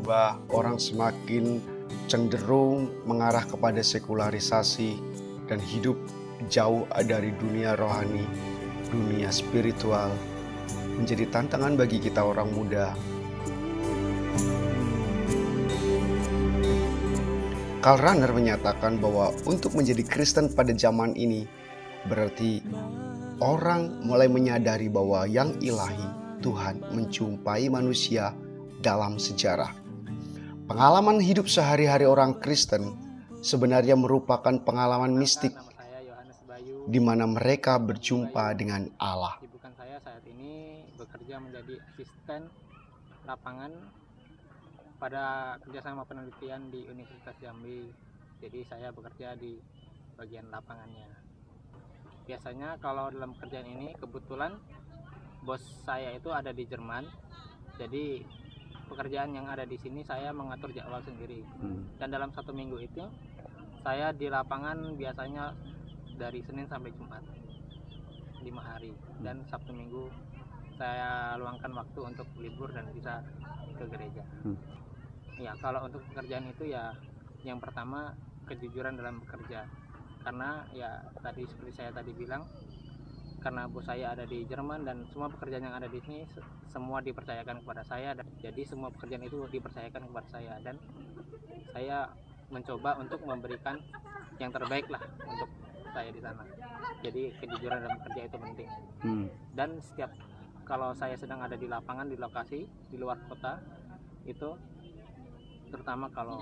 berubah, orang semakin cenderung mengarah kepada sekularisasi dan hidup jauh dari dunia rohani, dunia spiritual, menjadi tantangan bagi kita orang muda. Karl Rahner menyatakan bahwa untuk menjadi Kristen pada zaman ini berarti orang mulai menyadari bahwa yang ilahi, Tuhan menjumpai manusia dalam sejarah. Pengalaman hidup sehari-hari orang Kristen sebenarnya merupakan pengalaman mistik di mana mereka berjumpa dengan Allah. Kesibukan saya saat ini bekerja menjadi asisten lapangan pada kerjasama penelitian di Universitas Jambi. Jadi saya bekerja di bagian lapangannya. Biasanya kalau dalam pekerjaan ini kebetulan bos saya itu ada di Jerman. Jadi pekerjaan yang ada di sini saya mengatur jadwal sendiri. Dan dalam 1 minggu itu saya di lapangan biasanya dari Senin sampai Jumat 5 hari. Dan Sabtu Minggu saya luangkan waktu untuk libur dan bisa ke gereja. Ya, kalau untuk pekerjaan itu ya yang pertama kejujuran dalam bekerja. Karena ya tadi seperti saya tadi bilang, karena bos saya ada di Jerman dan semua pekerjaan yang ada di sini semua dipercayakan kepada saya. Jadi semua pekerjaan itu dipercayakan kepada saya dan saya mencoba untuk memberikan yang terbaik lah untuk saya di sana. Jadi kejujuran dalam bekerja itu penting. Dan setiap kalau saya sedang ada di lapangan, di lokasi di luar kota itu, terutama kalau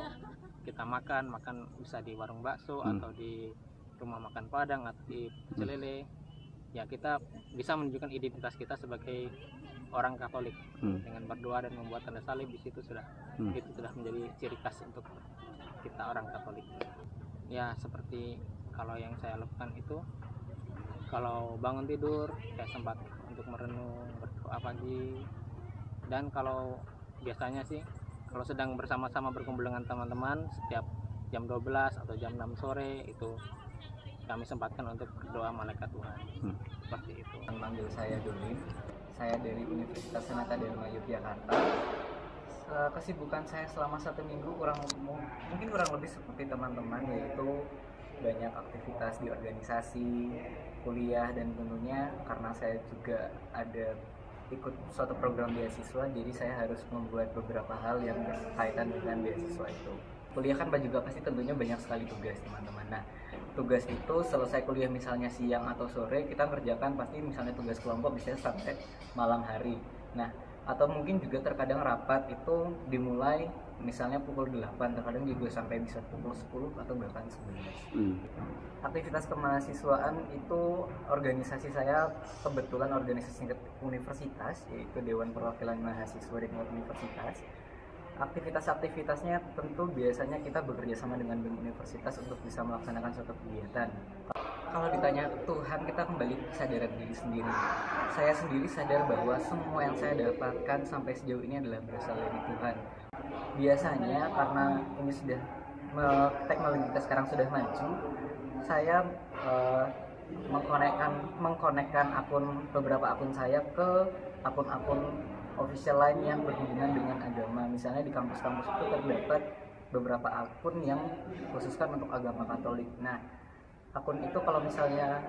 kita makan bisa di warung bakso atau di rumah makan Padang atau di pecel lele, ya kita bisa menunjukkan identitas kita sebagai orang Katolik dengan berdoa dan membuat tanda salib. Di situ sudah itu sudah menjadi ciri khas untuk kita orang Katolik. Ya seperti kalau yang saya lakukan itu, kalau bangun tidur saya sempat untuk merenung, berdoa pagi. Dan kalau biasanya sih kalau sedang bersama-sama berkumpul dengan teman-teman setiap jam 12 atau jam 6 sore itu kami sempatkan untuk berdoa malaikat Tuhan. Seperti itu. Manggil saya Doni, saya dari Universitas Sanata Dharma Yogyakarta. Kesibukan saya selama 1 minggu mungkin kurang lebih seperti teman-teman, yaitu banyak aktivitas di organisasi, kuliah, dan tentunya karena saya juga ada ikut suatu program beasiswa, jadi saya harus membuat beberapa hal yang berkaitan dengan beasiswa itu. Kuliah kan juga pasti tentunya banyak sekali tugas teman-teman. Nah, tugas itu selesai kuliah misalnya siang atau sore, kita kerjakan pasti misalnya tugas kelompok bisa sampai malam hari. Nah, atau mungkin juga terkadang rapat itu dimulai misalnya pukul 8, terkadang juga sampai bisa pukul 10 atau bahkan 11. Aktivitas kemahasiswaan itu organisasi saya kebetulan organisasi universitas, yaitu Dewan Perwakilan Mahasiswa di tingkat universitas. Aktivitas-aktivitasnya tentu biasanya kita bekerja sama dengan universitas untuk bisa melaksanakan suatu kegiatan. Kalau ditanya Tuhan, kita kembali kesadaran diri sendiri. Saya sendiri sadar bahwa semua yang saya dapatkan sampai sejauh ini adalah berasal dari Tuhan. Biasanya karena ini sudah teknologi kita sekarang sudah maju, saya mengkonekkan beberapa akun saya ke akun-akun official lain yang berhubungan dengan agama. Misalnya di kampus-kampus itu terdapat beberapa akun yang khususkan untuk agama Katolik. Nah, akun itu kalau misalnya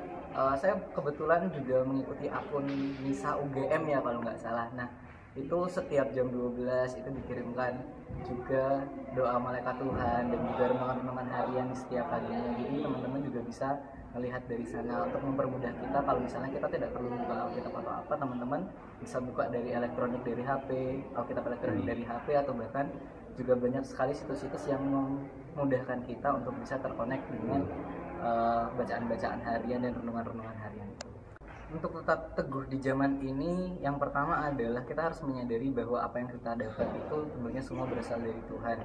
saya kebetulan juga mengikuti akun Misa UGM ya kalau nggak salah. Nah, itu setiap jam 12 itu dikirimkan juga doa malaikat Tuhan dan juga renungan-renungan harian di setiap paginya. Jadi teman-teman juga bisa melihat dari sana untuk mempermudah kita. Kalau misalnya kita tidak perlu buka Alkitab atau apa, teman-teman bisa buka dari elektronik dari HP, Alkitab elektronik dari HP, atau bahkan juga banyak sekali situs-situs yang memudahkan kita untuk bisa terkonek dengan bacaan-bacaan harian dan renungan-renungan harian itu. Untuk tetap teguh di zaman ini, yang pertama adalah kita harus menyadari bahwa apa yang kita dapat itu sebenarnya semua berasal dari Tuhan.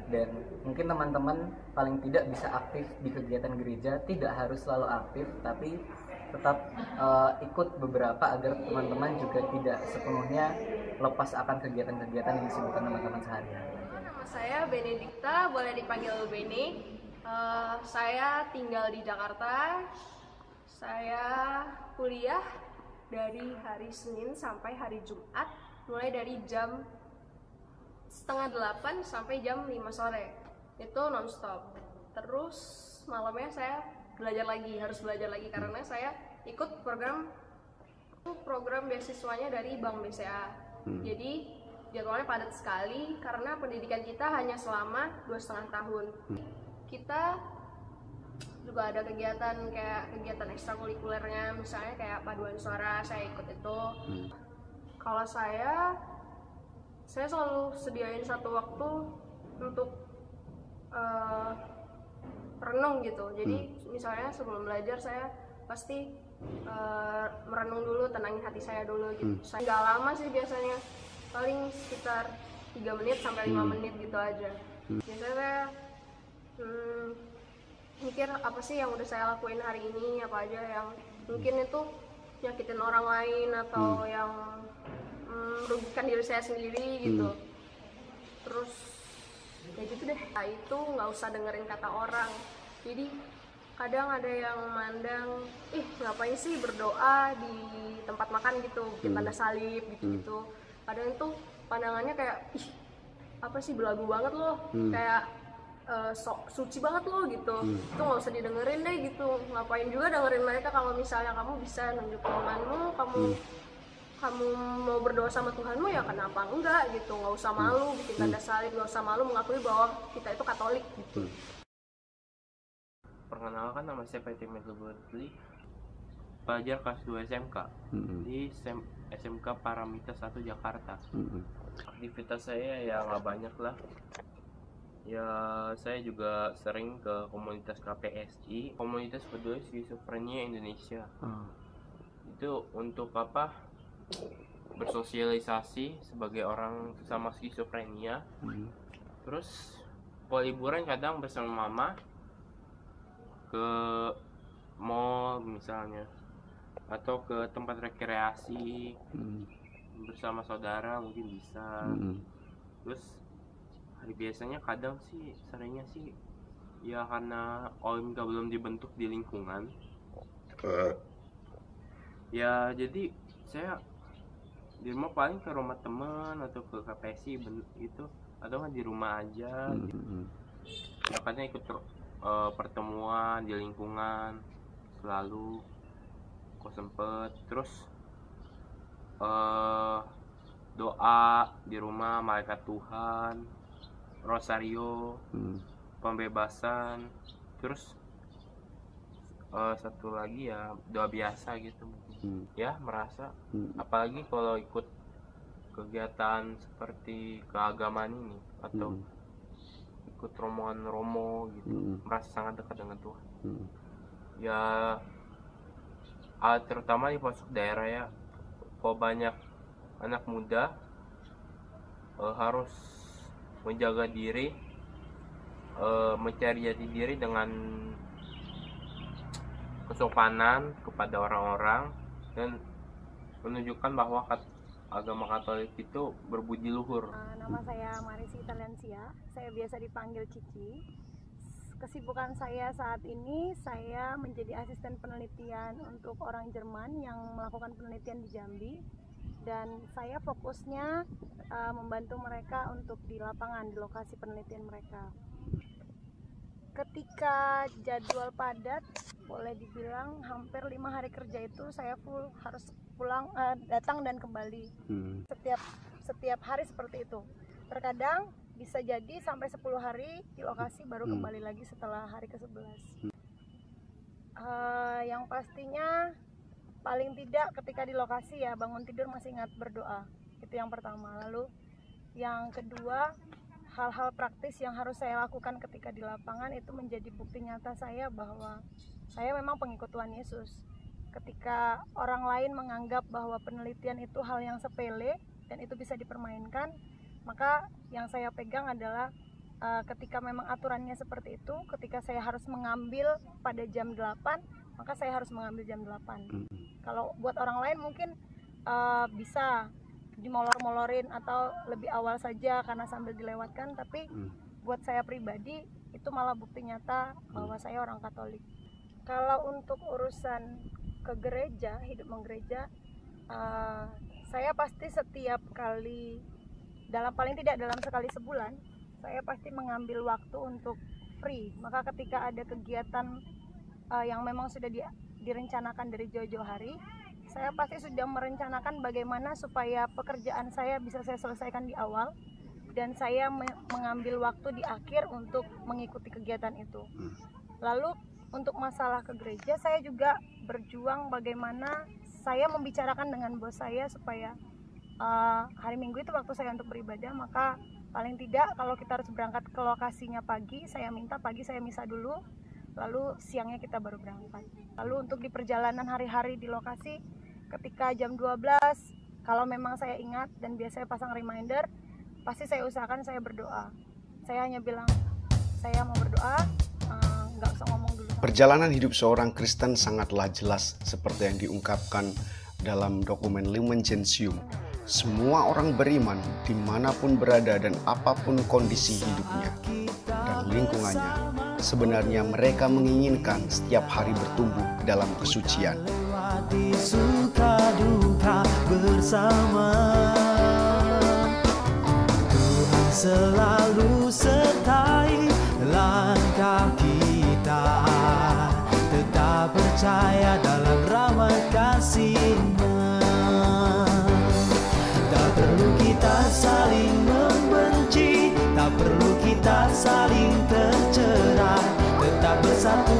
Dan mungkin teman-teman paling tidak bisa aktif di kegiatan gereja, tidak harus selalu aktif, tapi tetap ikut beberapa agar teman-teman juga tidak sepenuhnya lepas akan kegiatan-kegiatan yang disibukkan teman-teman sehari-hari. Saya Benedikta, boleh dipanggil Bene. Saya tinggal di Jakarta. Saya kuliah dari hari Senin sampai hari Jumat, mulai dari jam 7:30 sampai jam 5 sore. Itu nonstop. Terus malamnya saya harus belajar lagi karena saya ikut program beasiswanya dari Bank BCA. Jadi jadwalnya padat sekali karena pendidikan kita hanya selama 2,5 tahun. Kita juga ada kegiatan ekstrakurikulernya, misalnya kayak paduan suara, saya ikut itu. Kalau saya selalu sediain satu waktu untuk renung gitu. Jadi misalnya sebelum belajar saya pasti merenung dulu, tenangin hati saya dulu gitu. Saya nggak lama sih biasanya, paling sekitar 3 menit sampai 5 menit gitu aja. Biasanya saya mikir apa sih yang udah saya lakuin hari ini, apa aja yang mungkin itu nyakitin orang lain atau yang merugikan diri saya sendiri gitu. Terus ya gitu deh. Nah, itu nggak usah dengerin kata orang. Jadi kadang ada yang mandang, ngapain sih berdoa di tempat makan gitu, bikin tanda salib gitu-gitu. Kadang itu pandangannya kayak, apa sih belagu banget loh, kayak sok suci banget loh gitu. Itu nggak usah didengerin deh gitu. Ngapain juga dengerin mereka kalau misalnya kamu bisa nunjukin imanmu, kamu mau berdoa sama Tuhanmu, ya kenapa enggak gitu. Nggak usah malu bikin tanda salib, nggak usah malu mengakui bahwa kita itu Katolik gitu. Perkenalkan, nama saya Patrick Medley, pelajar kelas 2 SMK di SMK Paramita 1 Jakarta. Aktivitas saya ya nggak banyak lah. Ya saya juga sering ke komunitas KPSI, komunitas peduli skizofrenia Indonesia. Itu untuk apa? Bersosialisasi sebagai orang sesama skizofrenia. Terus kalau liburan kadang bersama mama ke mall misalnya, atau ke tempat rekreasi bersama saudara mungkin bisa. Terus hari biasanya kadang sih seringnya sih ya karena OMK belum dibentuk di lingkungan, ya jadi saya di rumah paling ke rumah teman atau ke KPSI itu, atau nggak di rumah aja gitu. Ya kadang ikut pertemuan di lingkungan selalu kok sempet. Terus doa di rumah, malaikat Tuhan, rosario, pembebasan. Terus satu lagi ya doa biasa gitu mungkin. Ya merasa apalagi kalau ikut kegiatan seperti keagamaan ini atau ikut rombongan romo gitu, merasa sangat dekat dengan Tuhan. Ya terutama di pelosok daerah ya, kalau banyak anak muda harus menjaga diri, mencari jati diri dengan kesopanan kepada orang-orang dan menunjukkan bahwa agama Katolik itu berbudi luhur. Nama saya Marisi Italiansia, saya biasa dipanggil Cici. Kesibukan saya saat ini, saya menjadi asisten penelitian untuk orang Jerman yang melakukan penelitian di Jambi, dan saya fokusnya membantu mereka untuk di lapangan, di lokasi penelitian mereka. Ketika jadwal padat, boleh dibilang hampir 5 hari kerja itu saya full harus pulang, datang dan kembali. Setiap hari seperti itu. Terkadang bisa jadi sampai 10 hari di lokasi baru kembali lagi setelah hari ke-11. Yang pastinya paling tidak ketika di lokasi ya bangun tidur masih ingat berdoa. Itu yang pertama. Lalu yang kedua, hal-hal praktis yang harus saya lakukan ketika di lapangan itu menjadi bukti nyata saya bahwa saya memang pengikut Tuhan Yesus. Ketika orang lain menganggap bahwa penelitian itu hal yang sepele dan itu bisa dipermainkan, maka yang saya pegang adalah ketika memang aturannya seperti itu, ketika saya harus mengambil pada jam 8, maka saya harus mengambil jam 8. Kalau buat orang lain mungkin bisa dimolor-molorin atau lebih awal saja karena sambil dilewatkan, tapi buat saya pribadi itu malah bukti nyata bahwa saya orang Katolik. Kalau untuk urusan ke gereja, hidup menggereja, saya pasti setiap kali paling tidak dalam sekali sebulan saya pasti mengambil waktu untuk free. Maka ketika ada kegiatan yang memang sudah direncanakan dari jauh-jauh hari, saya pasti sudah merencanakan bagaimana supaya pekerjaan saya bisa saya selesaikan di awal dan saya mengambil waktu di akhir untuk mengikuti kegiatan itu. Lalu untuk masalah ke gereja, saya juga berjuang bagaimana saya membicarakan dengan bos saya supaya hari Minggu itu waktu saya untuk beribadah, maka paling tidak kalau kita harus berangkat ke lokasinya pagi, saya minta pagi saya misa dulu, lalu siangnya kita baru berangkat. Lalu untuk di perjalanan hari-hari di lokasi, ketika jam 12, kalau memang saya ingat dan biasanya pasang reminder, pasti saya usahakan saya berdoa. Saya hanya bilang, saya mau berdoa, nggak usah ngomong dulu. Perjalanan hidup seorang Kristen sangatlah jelas seperti yang diungkapkan dalam dokumen Lumen Gentium. Semua orang beriman dimanapun berada dan apapun kondisi hidupnya dan lingkungannya, sebenarnya mereka menginginkan setiap hari bertumbuh dalam kesucian. Suka duka bersama, Tuhan selalu sertai langkah kita, tetap percaya dalam rahmat kasih-Nya. Tak perlu kita saling membenci, tak perlu kita saling tercerai, tetap bersatu